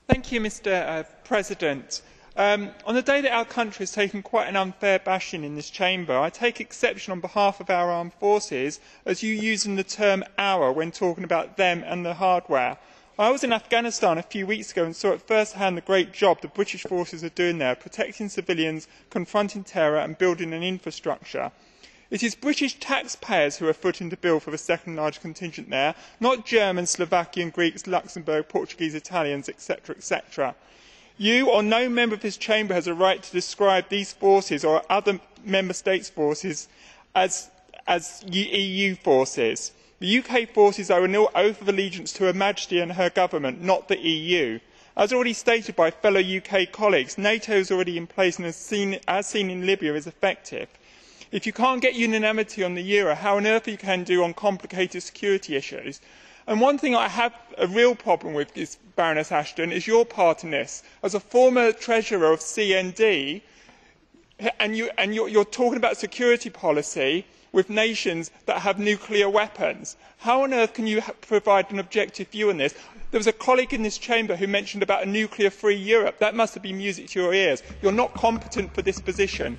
Mr President. On the day that our country has taken quite an unfair bashing in this chamber, I take exception on behalf of our armed forces as you using the term our when talking about them and the hardware. I was in Afghanistan a few weeks ago and saw at first hand the great job the British forces are doing there, protecting civilians, confronting terror and building an infrastructure. It is British taxpayers who are footing the bill for the second largest contingent there, not Germans, Slovakian, Greeks, Luxembourg, Portuguese, Italians, etc., etc. You or no member of this chamber has a right to describe these forces or other member states' forces as EU forces. The UK forces owe an oath of allegiance to Her Majesty and her government, not the EU. As already stated by fellow UK colleagues, NATO is already in place and as seen in Libya is effective. If you can't get unanimity on the euro, how on earth you can do on complicated security issues? And one thing I have a real problem with, Baroness Ashton, is your part in this. As a former treasurer of CND, and you're talking about security policy with nations that have nuclear weapons. How on earth can you provide an objective view on this? There was a colleague in this chamber who mentioned about a nuclear-free Europe. That must have been music to your ears. You're not competent for this position.